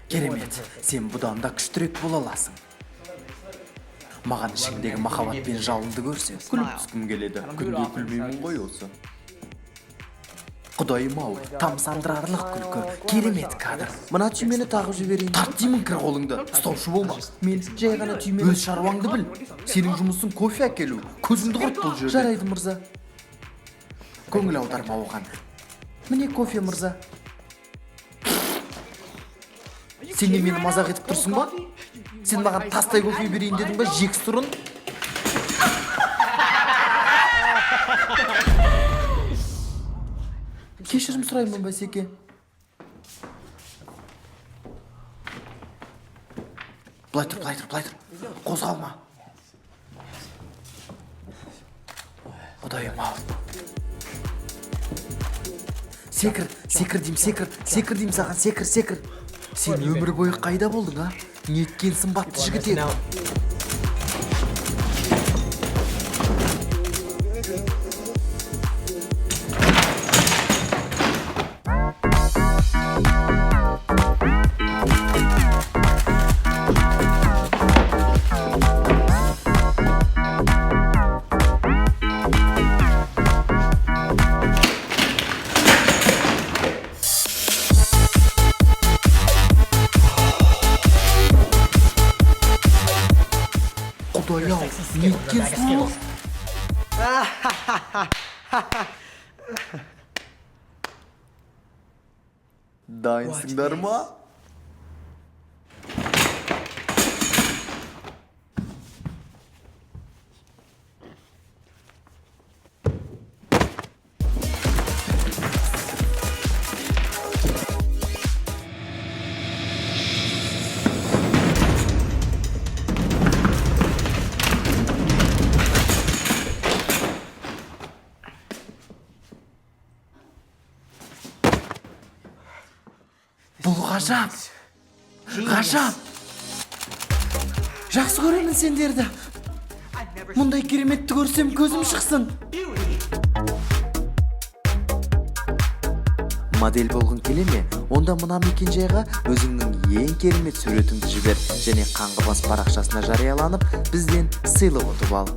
Керемет, сен бұдан да күштірек бола аласың. Маған ішіңдегі махаббат пен жалынды көрсе, күліп түскім келеді. Күнде күлмеймін ғой осы. Құдайым-ау, тамсандырарлық күлкі, керемет кадр. Мына түймені тағып жіберейін. Тарт деймін кір қолыңды, ұстаушы болма. Мен жай ғана түймені өз шаруаңды біл. Сенің жұмысың кофе әкелу. Көзіңді құрт бұл жерде. Жарайды, мырза. Көңіл аударма оған. Міне кофе, мырза. Сен не мені мазақ етіп тұрсың ба? Сен маған тастай кофе берейін дедің ба, жексұрын? Кешірім сұраймын, бәсеке. Былай тұр. Қозғалма. Құдайым-ау. Секір дейм саған, секір. Сен өмір бойы қайда болдың, а? Неткен сымбатты жігіт еді. Құдай-ау, неткен сұлу. Дайынсыңдар ма? Бұл ғажап. Жақсы көремін сендерді. Мұндай кереметті көрсем көзім шықсын. Модель болғың келе ме? Онда мына мекен-жайға өзіңнің ең керемет суретіңді жібер және қаңғыбас парақшасына жарияланып, бізден сыйлық ұтып ал.